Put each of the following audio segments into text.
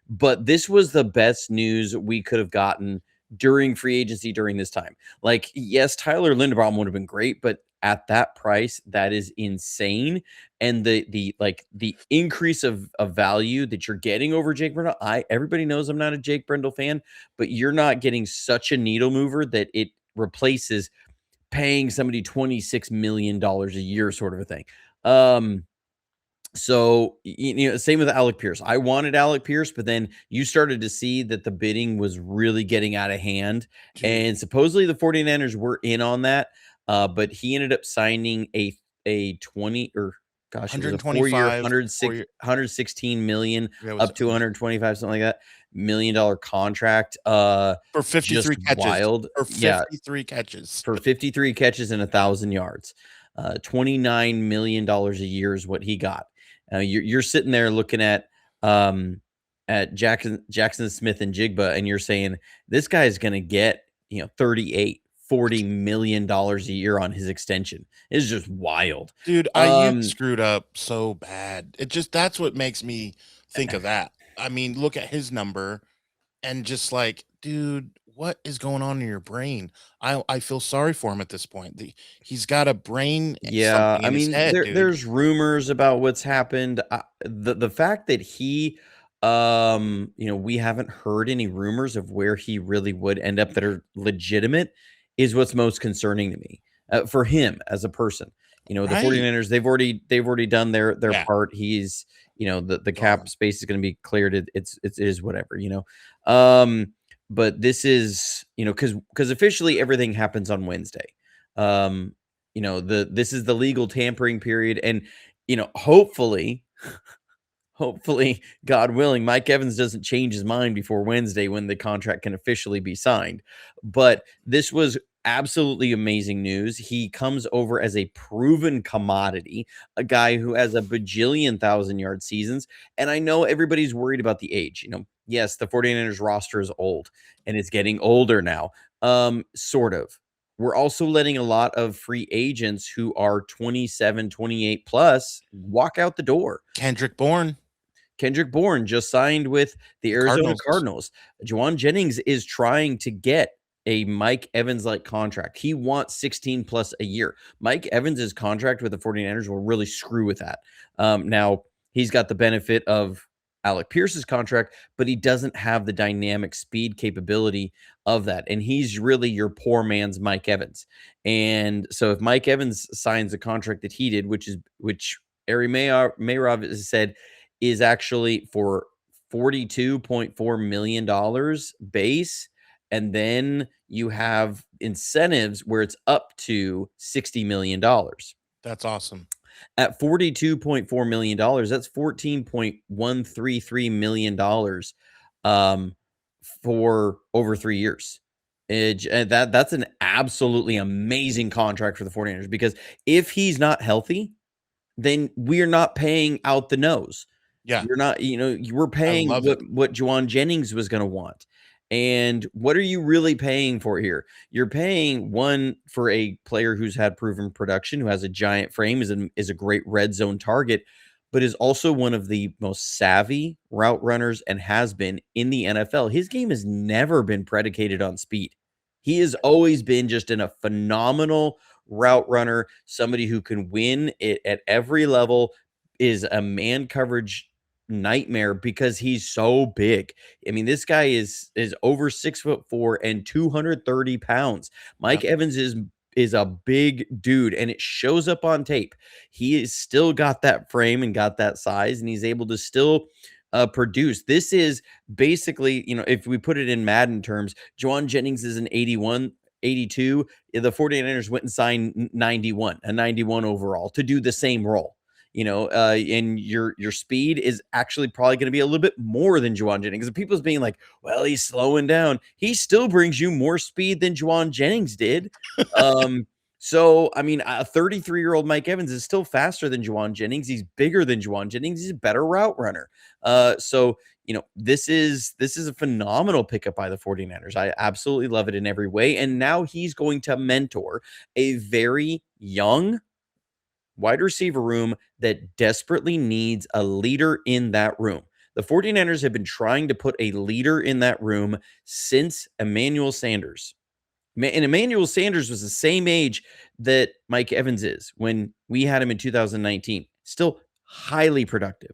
but this was the best news we could have gotten during free agency during this time. Like, yes, Tyler Linderbaum would have been great, but at that price, that is insane. And the increase of value that you're getting over Jake Brendel, everybody knows I'm not a Jake Brendel fan, but you're not getting such a needle mover that it replaces paying somebody $26 million a year, sort of a thing. So, same with Alec Pierce. I wanted Alec Pierce, but then you started to see that the bidding was really getting out of hand. Dude, And supposedly the 49ers were in on that. But he ended up signing a 20 or gosh, it was a 4-year, 125 4 year. 116 million Yeah, up to 125, something like that, $1 million contract. for Just 53 catches. wild. For Yeah, 53 catches. for 53 catches and 1,000 yards. $29 million a year is what he got. You're sitting there looking at Jackson Smith and Jigba, and you're saying this guy is going to get 38, $40 million a year on his extension. It's just wild. Dude, Ayuk screwed up so bad. It just that's what makes me think of that. I mean, look at his number and just like, dude, what is going on in your brain? I feel sorry for him at this point. He's got a brain Yeah, something I in his mean, head, dude. there's rumors about what's happened. The fact that he, we haven't heard any rumors of where he really would end up that are legitimate is what's most concerning to me, for him as a person. The Right. 49ers, they've already done their Yeah. part. He's, the cap Gone. space is going to be cleared. It is whatever. Um, but this is, because officially everything happens on Wednesday. Um, this is the legal tampering period, and hopefully, hopefully, God willing, Mike Evans doesn't change his mind before Wednesday when the contract can officially be signed. But this was absolutely amazing news. He comes over as a proven commodity, a guy who has a bajillion thousand-yard seasons. And I know everybody's worried about the age. Yes, the 49ers roster is old and it's getting older now. Sort of. We're also letting a lot of free agents who are 27, 28 plus walk out the door. Kendrick Bourne, Kendrick Bourne just signed with the the Arizona Cardinals. Cardinals. Juwan Jennings is trying to get a Mike Evans-like contract. He wants 16 plus a year. Mike Evans' contract with the 49ers will really screw with that. Now, he's got the benefit of Alec Pierce's contract, but he doesn't have the dynamic speed capability of that. And he's really your poor man's Mike Evans. And so if Mike Evans signs a contract that he did, which Ari Mayrov has said is actually for $42.4 million base. And then you have incentives where it's up to $60 million. That's awesome. At $42.4 million, that's $14.133 million for over 3 years. That's an absolutely amazing contract for the 49ers, because if he's not healthy, then we're not paying out the nose. Yeah. You're not, we're I paying love it. what Juwan Jennings was going to want. And what are you really paying for here? You're paying one for a player who's had proven production, who has a giant frame, is a great red zone target, but is also one of the most savvy route runners and has been in the NFL. His game has never been predicated on speed. He has always been just in a phenomenal route runner, somebody who can win it at every level, is a man coverage nightmare because he's so big. I mean, this guy is over 6'4" and 230 pounds. Mike Yep. Evans is a big dude, and it shows up on tape. He is still got that frame and got that size, and he's able to still produce. This is basically, if we put it in Madden terms, Juwan Jennings is an 81, 82. The 49ers went and signed 91, a 91 overall to do the same role. And your speed is actually probably going to be a little bit more than Juwan Jennings. And people's being like, well, he's slowing down. He still brings you more speed than Juwan Jennings did. So, I mean, a 33-year-old Mike Evans is still faster than Juwan Jennings. He's bigger than Juwan Jennings. He's a better route runner. So, this is a phenomenal pickup by the 49ers. I absolutely love it in every way. And now he's going to mentor a very young wide receiver room that desperately needs a leader in that room. The 49ers have been trying to put a leader in that room since Emmanuel Sanders. And Emmanuel Sanders was the same age that Mike Evans is when we had him in 2019. Still highly productive.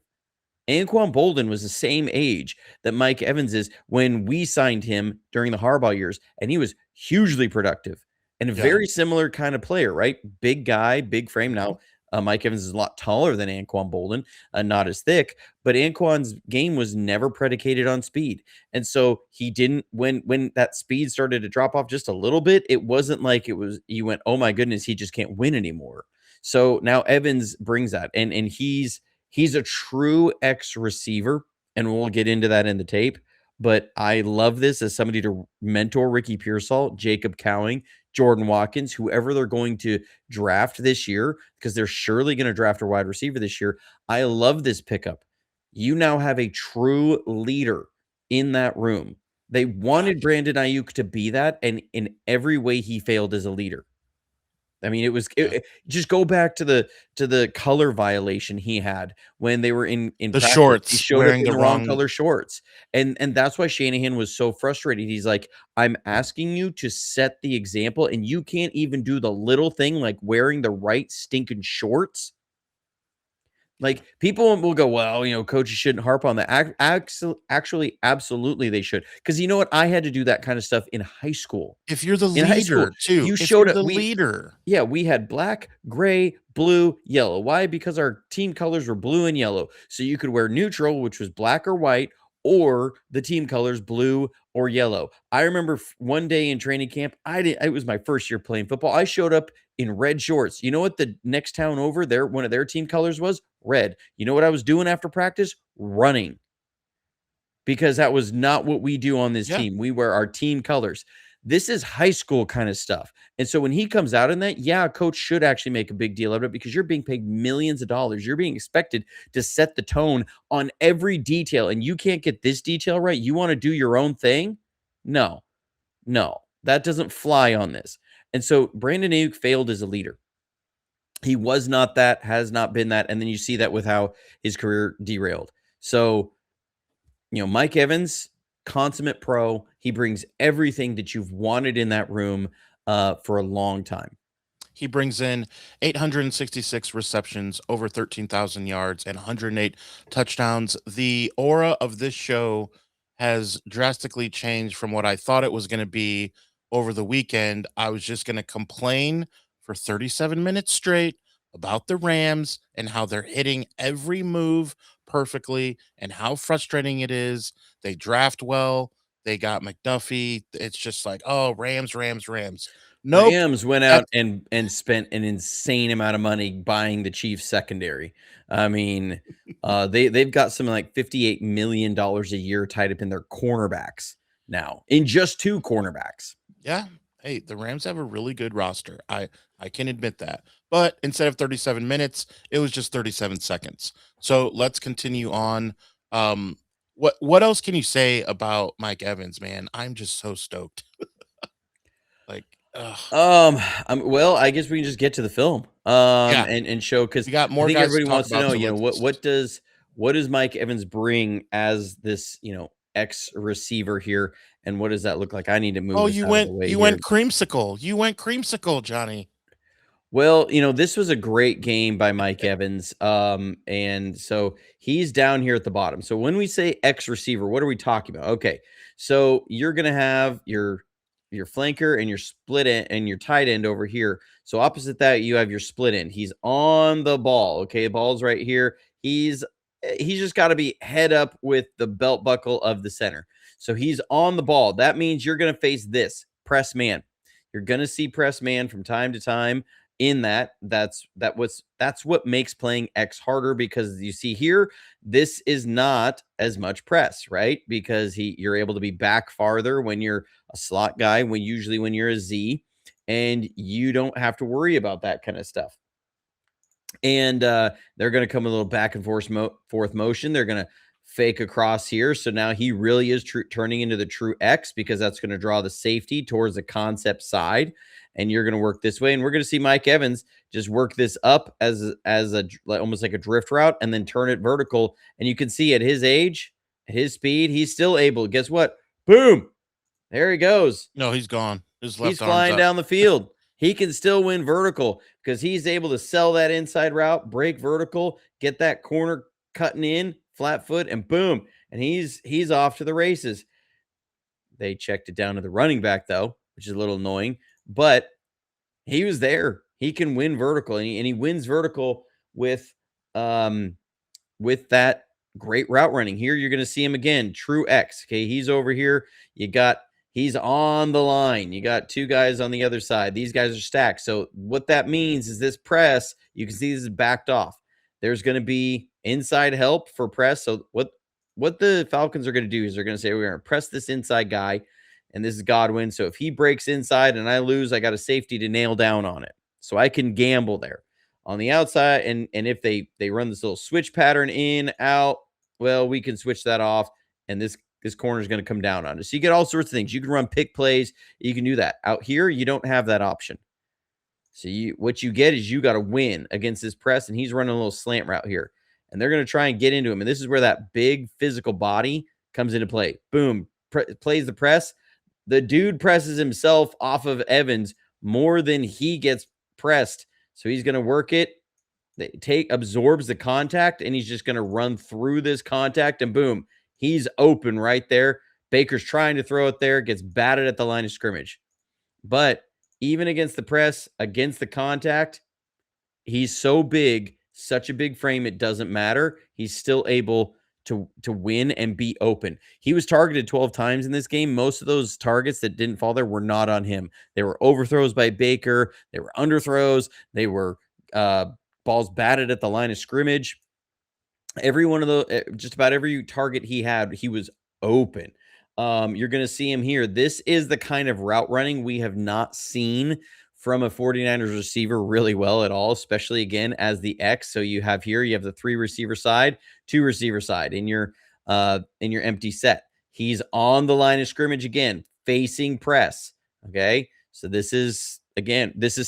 Anquan Bolden was the same age that Mike Evans is when we signed him during the Harbaugh years, and he was hugely productive and a Yeah. very similar kind of player, right? Big guy, big frame. Mhm. Now, Mike Evans is a lot taller than Anquan Bolden, not as thick, but Anquan's game was never predicated on speed. And so he didn't when that speed started to drop off just a little bit, it wasn't like it was you went, "Oh my goodness, he just can't win anymore." So now Evans brings that and he's a true X receiver, and we'll get into that in the tape. But I love this as somebody to mentor Ricky Pearsall, Jacob Cowing, Jordan Watkins, whoever they're going to draft this year, because they're surely going to draft a wide receiver this year. I love this pickup. You now have a true leader in that room. They Yeah. wanted Brandon Ayuk to be that, and in every way he failed as a leader. I mean, Yeah. just go back to the color violation he had when they were in The practice. He shorts, showed up wearing in the the wrong wrong. color shorts, and that's why Shanahan was so frustrated. He's like, "I'm asking you to set the example, and you can't even do the little thing like wearing the right stinking shorts." Yeah. Like, people will go, "Well, coaches shouldn't harp on that." Actually, absolutely, they should. Because you know what? I had to do that kind of stuff in high school. If you're the In high school, leader too, you if showed you're up. the leader. Yeah, we had black, gray, blue, yellow. Why? Because our team colors were blue and yellow. So you could wear neutral, which was black or white, or the team colors blue or yellow. I remember one day in training camp, it was my first year playing football. I showed up in red shorts. You know what the next town over there, one of their team colors was? Red. You know what I was doing after practice? Running, because that was not what we do on this Yeah. team. We wear our team colors. This is high school kind of stuff. And so when he comes out in that, yeah, a coach should actually make a big deal out of it because you're being paid millions of dollars. You're being expected to set the tone on every detail. And you can't get this detail right. You want to do your own thing? No, no, that doesn't fly on this. And so Brandon Ayuk failed as a leader. He was not that, has not been that. And then you see that with how his career derailed. So Mike Evans, consummate pro. He brings everything that you've wanted in that room for a long time. He brings in 866 receptions, over 13,000 yards, and 108 touchdowns. The aura of this show has drastically changed from what I thought it was going to be over the weekend. I was just going to complain for 37 minutes straight about the Rams and how they're hitting every move perfectly and how frustrating it is. They draft well. They got McDuffie. It's just like, oh, Rams, Rams, Rams. Nope. Rams went out That's and spent an insane amount of money buying the Chiefs secondary. I mean, they've got something like $58 million a year tied up in their cornerbacks now, in just two cornerbacks. Yeah. Hey, the Rams have a really good roster. I can admit that. But instead of 37 minutes, it was just 37 seconds. So let's continue on. What else can you say about Mike Evans, man? I'm just so stoked. Like, Um, well, I guess we can just get to the film, yeah, and show, because we got I more think guys to everybody talk wants to about, know, so what does Mike Evans bring as this, X receiver here, and what does that look like? I need to move Oh, us out of the way you here. went creamsicle. You went creamsicle, Johnny. Well, this was a great game by Mike Evans. And so he's down here at the bottom. So when we say X receiver, what are we talking about? Okay. So you're gonna have your flanker and your split end and your tight end over here. So opposite that, you have your split end. He's on the ball. Okay, ball's right here. He's just got to be head up with the belt buckle of the center. So he's on the ball. That means you're gonna face this press man. You're gonna see press man from time to time in that's what makes playing X harder, because you see here, this is not as much press, right? Because you're able to be back farther when you're a slot guy, when you're a Z, and you don't have to worry about that kind of stuff. And they're going to come a little back and forth motion. They're going to fake across here. So now he really is turning into the true X, because that's going to draw the safety towards the concept side. and you're going to work this way. And we're going to see Mike Evans just work this up as a almost like a drift route and then turn it vertical. And you can see at his age, at his speed, he's still able. Guess what? Boom. There he goes. No, he's gone. His He's left arm's flying up. down the field. He can still win vertical because he's able to sell that inside route, break vertical, get that corner cutting in, flat foot, and boom. And he's off to the races. They checked it down to the running back, though, which is a little annoying, but he was there. He can win vertical, and he wins vertical with um with that great route running. Here, you're going to see him again. True X. Okay. He's over here. He's on the line. You got two guys on the other side. These guys are stacked. So, what that means is this press, you can see this is backed off. There's going to be inside help for press. So, what the Falcons are going to do is they're going to say, we're going to press this inside guy, and this is Godwin. So, if he breaks inside and I lose, I got a safety to nail down on it. So, I can gamble there on the outside, and if they run this little switch pattern in out, well, we can switch that off, and this corner is going to come down on us. So you get all sorts of things. You can run pick plays. You can do that. Out here, you don't have that option. So what you get is you got to win against this press, and he's running a little slant route here, and they're going to try and get into him. And this is where that big physical body comes into play. Boom, plays the press. The dude presses himself off of Evans more than he gets pressed. So he's going to work it, absorbs the contact, and he's just going to run through this contact, and boom, he's open right there. Baker's trying to throw it there, gets batted at the line of scrimmage. But even against the press, against the contact, he's so big, such a big frame, it doesn't matter. He's still able to win and be open. He was targeted 12 times in this game. Most of those targets that didn't fall there were not on him. They were overthrows by Baker. They were underthrows. They were balls batted at the line of scrimmage. Every one of those, just about every target he had, he was open. You're going to see him here. This is the kind of route running we have not seen from a 49ers receiver really well at all, especially again as the X. So you have the 3 receiver side, 2 receiver side in your empty set. He's on the line of scrimmage again, facing press. Okay. So this is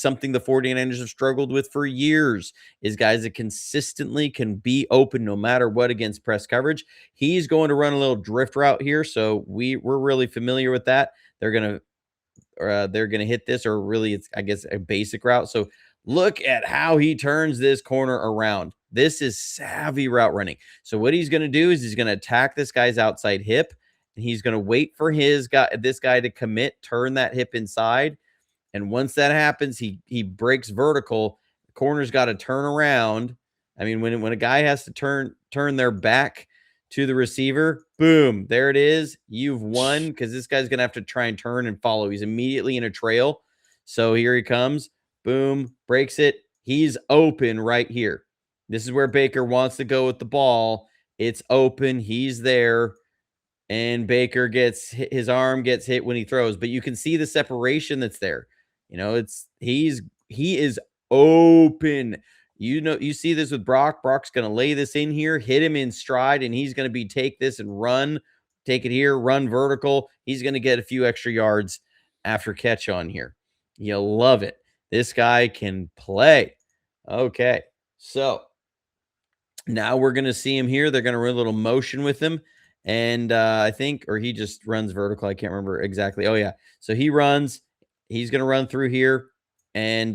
something the 49ers have struggled with for years, is guys that consistently can be open no matter what against press coverage. He's going to run a little drift route here. So we're really familiar with that. They're going to hit this, or really it's, I guess, a basic route. So look at how he turns this corner around. This is savvy route running. So what he's going to do is he's going to attack this guy's outside hip, and he's going to wait for this guy to commit, turn that hip inside. And once that happens, he breaks vertical. The corner's got to turn around. I mean, when a guy has to turn their back to the receiver, boom, there it is. You've won, because this guy's going to have to try and turn and follow. He's immediately in a trail. So here he comes. Boom, breaks it. He's open right here. This is where Baker wants to go with the ball. It's open. He's there. And Baker his arm gets hit when he throws, but you can see the separation that's there. He is open. You see this with Brock. Brock's going to lay this in here, hit him in stride, and he's going to take this and run, take it here, run vertical. He's going to get a few extra yards after catch on here. You'll love it. This guy can play. Okay. So now we're going to see him here. They're going to run a little motion with him. And I think, or he just runs vertical. I can't remember exactly. Oh, yeah. So he runs. He's going to run through here and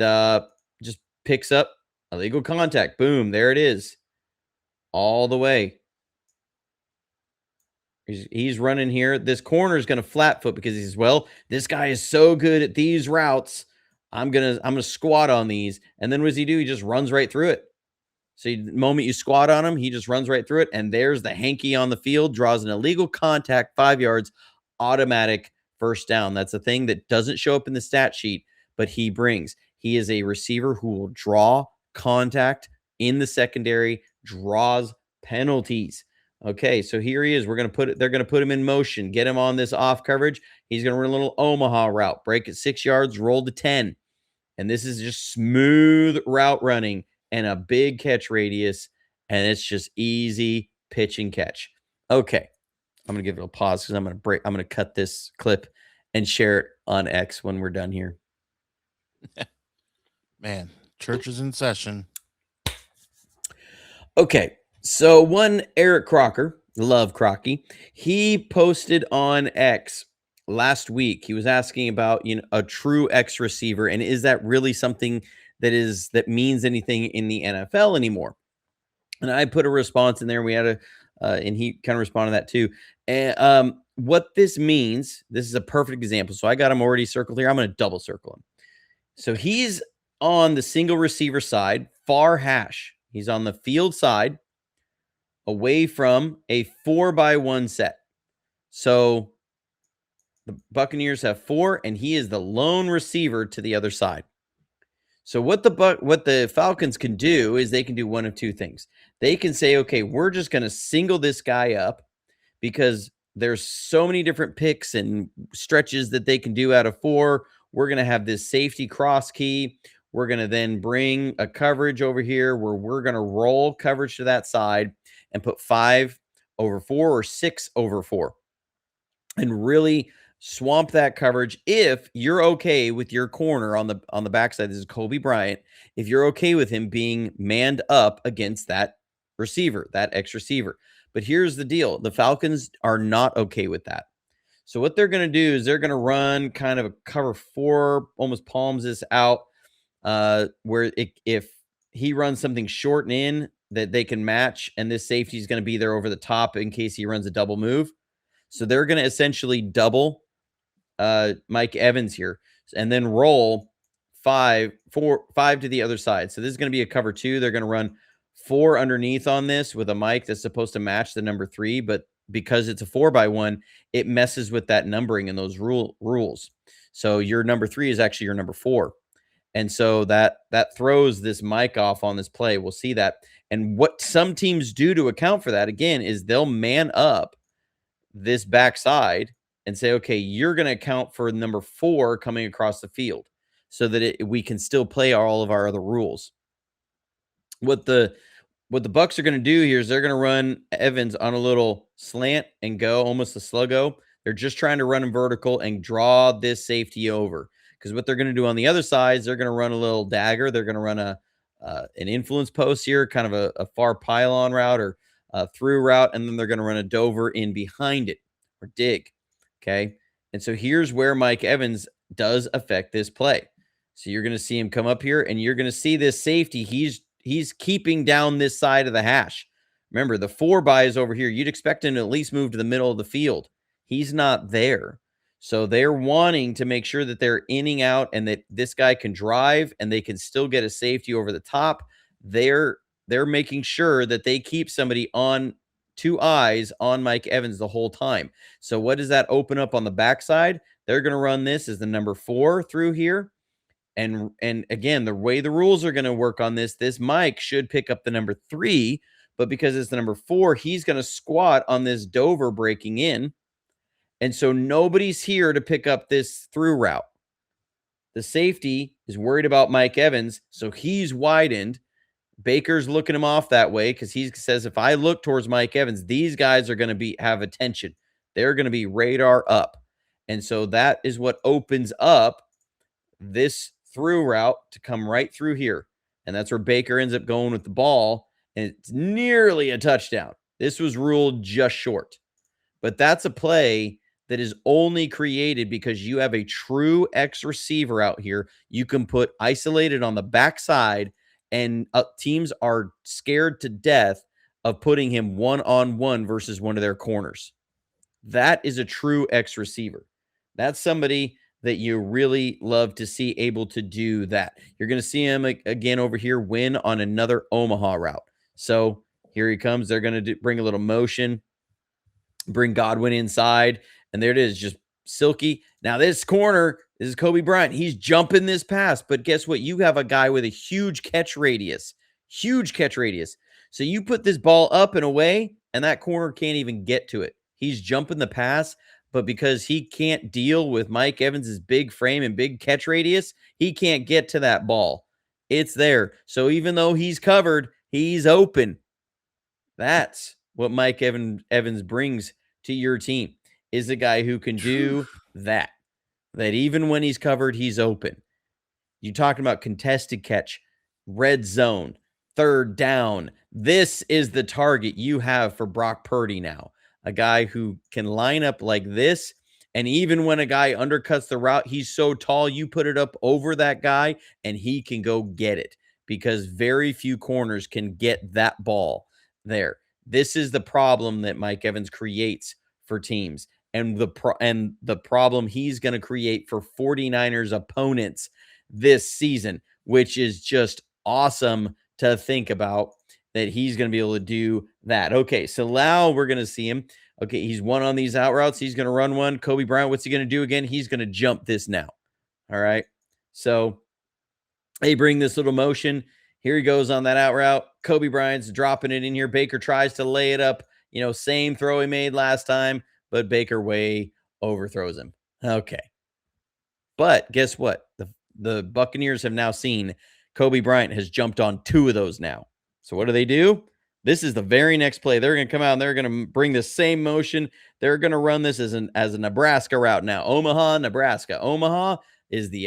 just picks up illegal contact. Boom. There it is. All the way. He's running here. This corner is going to flat foot because he says, well, this guy is so good at these routes. I'm going to squat on these. And then what does he do? He just runs right through it. So the moment you squat on him, he just runs right through it. And there's the hanky on the field, draws an illegal contact, 5 yards, automatic first down. That's a thing that doesn't show up in the stat sheet, but he brings. He is a receiver who will draw contact in the secondary, draws penalties. Okay, so here he is. They're going to put him in motion, get him on this off coverage. He's going to run a little Omaha route, break it 6 yards, roll to 10. And this is just smooth route running and a big catch radius, and it's just easy pitch and catch. Okay, I'm going to give it a pause because I'm going to cut this clip and share it on X when we're done here. Man, church is in session. Okay, so one Eric Crocker, love Crocky, he posted on X last week. He was asking about a true X receiver, and is that really something that means anything in the NFL anymore? And I put a response in there. And we had and he kind of responded to that too. And what this means, this is a perfect example. So I got him already circled here. I'm going to double circle him. So he's on the single receiver side, far hash. He's on the field side, away from a 4-by-1 set. So the Buccaneers have 4, and he is the lone receiver to the other side. So what the Falcons can do is they can do one of two things. They can say, okay, we're just going to single this guy up because there's so many different picks and stretches that they can do out of 4. We're going to have this safety cross key. We're going to then bring a coverage over here where we're going to roll coverage to that side and put 5 over 4 or 6 over 4 and really swamp that coverage if you're okay with your corner on the backside. This is Kobe Bryant. If you're okay with him being manned up against that receiver, that X receiver. But here's the deal. The Falcons are not okay with that. So what they're going to do is they're going to run kind of a cover 4, almost palms this out, where if he runs something short and in that they can match, and this safety is going to be there over the top in case he runs a double move. So they're going to essentially double Mike Evans here and then roll 5 to the other side. So this is going to be a cover 2. They're going to run 4 underneath on this with a Mike that's supposed to match the number 3, but because it's a 4-by-1, it messes with that numbering and those rules. So your number 3 is actually your number 4. And so that throws this Mike off on this play. We'll see that. And what some teams do to account for that, again, is they'll man up this backside and say, okay, you're going to account for number 4 coming across the field so that we can still play all of our other rules. What the Bucks are going to do here is they're going to run Evans on a little slant and go, almost a sluggo. They're just trying to run him vertical and draw this safety over. Because what they're going to do on the other side is they're going to run a little dagger. They're going to run an influence post here, kind of a far pylon route or through route, and then they're going to run a Dover in behind it or dig. Okay. And so here's where Mike Evans does affect this play. So you're going to see him come up here, and you're going to see this safety. He's keeping down this side of the hash. Remember, the 4-by is over here. You'd expect him to at least move to the middle of the field. He's not there. So they're wanting to make sure that they're inning out and that this guy can drive and they can still get a safety over the top. They're making sure that they keep somebody on 2 eyes on Mike Evans the whole time. So what does that open up on the backside? They're going to run this as the number 4 through here. And again, the way the rules are going to work on this Mike should pick up the number 3, but because it's the number 4, he's going to squat on this Dover breaking in. And so nobody's here to pick up this through route. The safety is worried about Mike Evans, so he's widened. Baker's looking him off that way because he says, if I look towards Mike Evans, these guys are going to have attention. They're going to be radar up. And so that is what opens up this through route to come right through here. And that's where Baker ends up going with the ball. And it's nearly a touchdown. This was ruled just short. But that's a play that is only created because you have a true X receiver out here. You can put isolated on the backside, and teams are scared to death of putting him one-on-one versus one of their corners. That is a true X receiver. That's somebody that you really love to see able to do that. You're going to see him again over here win on another Omaha route. So here he comes. They're going to bring a little motion, bring Godwin inside, and there it is, just silky. Now this corner, this is Kobe Bryant. He's jumping this pass, but guess what? You have a guy with a huge catch radius. So you put this ball up and away, and that corner can't even get to it. He's jumping the pass, but because he can't deal with Mike Evans's big frame and big catch radius, he can't get to that ball. It's there. So even though he's covered, he's open. That's what Mike Evans brings to your team, is a guy who can do that even when he's covered, he's open. You talking about contested catch, red zone, third down. This is the target you have for Brock Purdy now. A guy who can line up like this. And even when a guy undercuts the route, he's so tall, you put it up over that guy and he can go get it because very few corners can get that ball there. This is the problem that Mike Evans creates for teams and the problem he's going to create for 49ers opponents this season, which is just awesome to think about that he's going to be able to do that. Okay, so now we're going to see him. Okay, he's won on these out routes. He's going to run one. Kobe Bryant, what's he going to do again? He's going to jump this now. All right. So they bring this little motion. Here he goes on that out route. Kobe Bryant's dropping it in here. Baker tries to lay it up. Same throw he made last time, but Baker way overthrows him. Okay. But guess what? The Buccaneers have now seen Kobe Bryant has jumped on 2 of those now. So what do? This is the very next play. They're going to come out and they're going to bring the same motion. They're going to run this as a Nebraska route now. Omaha, Nebraska. Omaha is the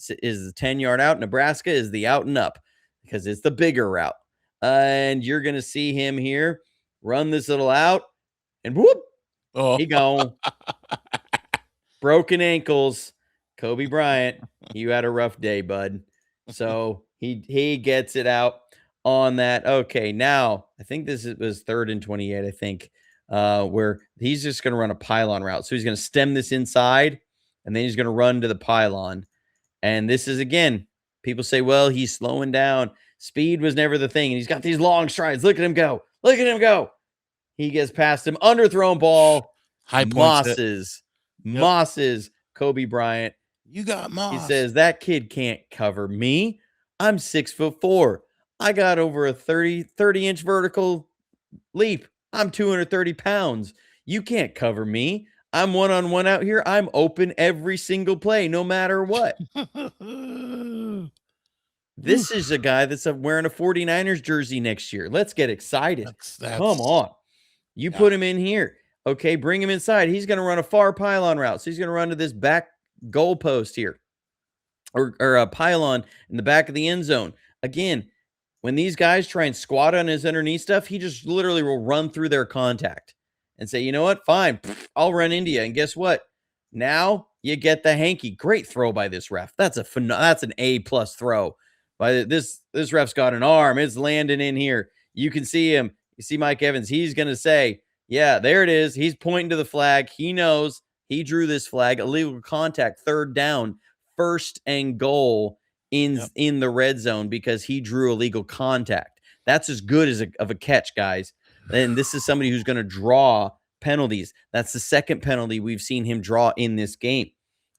10-yard out. Nebraska is the out and up because it's the bigger route. And you're going to see him here run this little out and whoop, he gone. Broken ankles. Kobe Bryant, you had a rough day, bud. So he gets it out on that. Okay, now I think this was 3rd and 28, I think, where he's just going to run a pylon route. So he's going to stem this inside, and then he's going to run to the pylon. And this is, again, people say, well, he's slowing down. Speed was never the thing, and he's got these long strides. Look at him go. Look at him go. He gets past him. Underthrown ball. High points. Mosses. Kobe Bryant. You got Moss. He says, that kid can't cover me. I'm 6'4". I got over a 30-inch vertical leap. I'm 230 pounds. You can't cover me. I'm one-on-one out here. I'm open every single play, no matter what. This is a guy that's wearing a 49ers jersey next year. Let's get excited. Come on. You put him in here. Okay, bring him inside. He's going to run a far pylon route. So he's going to run to this back goalpost here or a pylon in the back of the end zone. Again, when these guys try and squat on his underneath stuff, he just literally will run through their contact and say, you know what? Fine. I'll run into you. And guess what? Now you get the hanky. Great throw by this ref. That's an A+ throw. By this ref's got an arm. It's landing in here. You can see him. You see Mike Evans. He's going to say, yeah, there it is. He's pointing to the flag. He knows he drew this flag. Illegal contact, 3rd down, 1st and goal in the red zone because he drew illegal contact. That's as good as of a catch, guys. And this is somebody who's going to draw penalties. That's the 2nd penalty we've seen him draw in this game.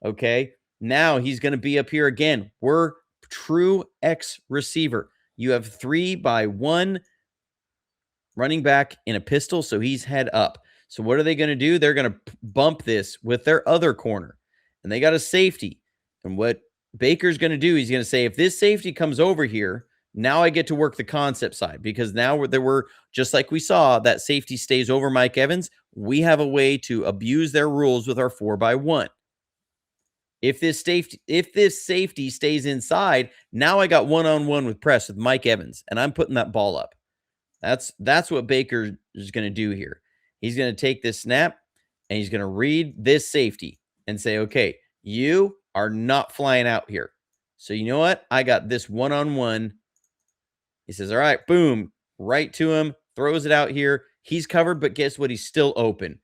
Okay, now he's going to be up here again. We're true X receiver. You have 3-by-1 running back in a pistol, so he's head up. So what are they going to do? They're going to bump this with their other corner, and they got a safety. And what Baker's going to do, he's going to say, if this safety comes over here, now I get to work the concept side because now we're just like we saw, that safety stays over Mike Evans. We have a way to abuse their rules with our 4-by-1. If this safety stays inside, now I got one-on-one with press with Mike Evans, and I'm putting that ball up. That's what Baker is going to do here. He's going to take this snap, and he's going to read this safety and say, okay, you are not flying out here. So you know what? I got this one-on-one. He says, all right, boom, right to him, throws it out here. He's covered, but guess what? He's still open.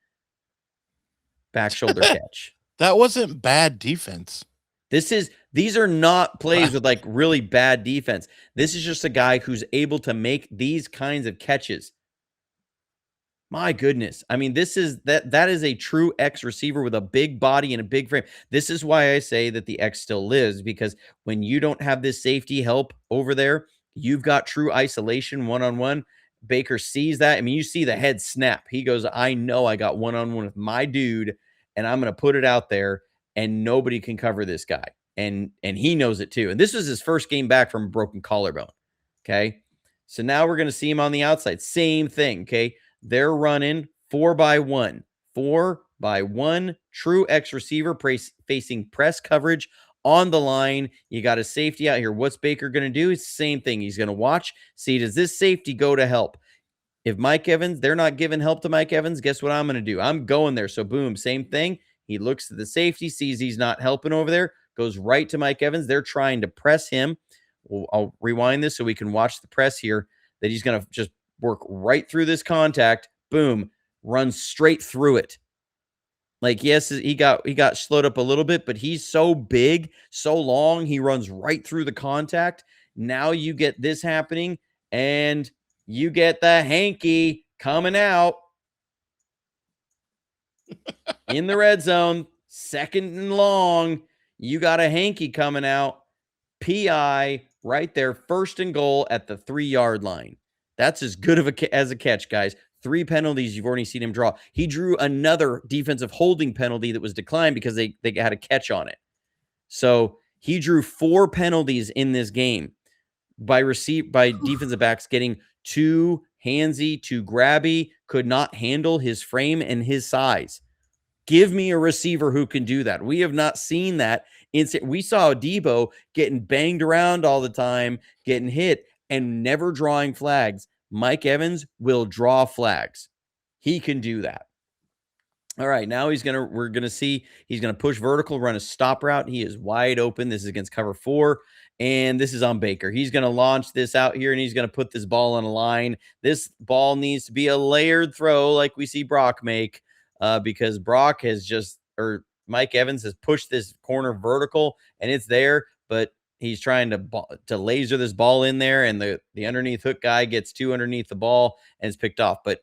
Back shoulder catch. That wasn't bad defense. These are not plays with like really bad defense. This is just a guy who's able to make these kinds of catches. My goodness. I mean, that is a true X receiver with a big body and a big frame. This is why I say that the X still lives, because when you don't have this safety help over there, you've got true isolation one-on-one. Baker sees that. I mean, you see the head snap. He goes, I know I got one-on-one with my dude, and I'm going to put it out there, and nobody can cover this guy. And he knows it too. And this was his first game back from a broken collarbone. Okay. So now we're going to see him on the outside. Same thing. Okay. They're running 4-by-1 true X receiver facing press coverage on the line. You got a safety out here. What's Baker going to do? It's the same thing. He's going to watch, see, does this safety go to help? If Mike Evans, they're not giving help to Mike Evans, guess what I'm going to do? I'm going there. So, boom, same thing. He looks at the safety, sees he's not helping over there, goes right to Mike Evans. They're trying to press him. I'll rewind this so we can watch the press here, that he's going to just work right through this contact. Boom, runs straight through it. Like, yes, he got slowed up a little bit, but he's so big, so long, he runs right through the contact. Now you get this happening, and you get the hanky coming out in the red zone, 2nd and long. You got a hanky coming out. PI right there, 1st and goal at the 3-yard line. That's as good of as a catch, guys. 3 penalties you've already seen him draw. He drew another defensive holding penalty that was declined because they had a catch on it. So he drew 4 penalties in this game by defensive backs getting too handsy, too grabby, could not handle his frame and his size. Give me a receiver who can do that. We have not seen that. We saw Debo getting banged around all the time, getting hit, and never drawing flags. Mike Evans will draw flags. He can do that. All right, now we're gonna see he's gonna push vertical, run a stop route. He is wide open. This is against cover 4, and this is on Baker. He's gonna launch this out here, and he's gonna put this ball on a line. This ball needs to be a layered throw, like we see Brock make, because Brock has Mike Evans has pushed this corner vertical, and it's there, but he's trying to laser this ball in there, and the underneath hook guy gets too underneath the ball and it's picked off. But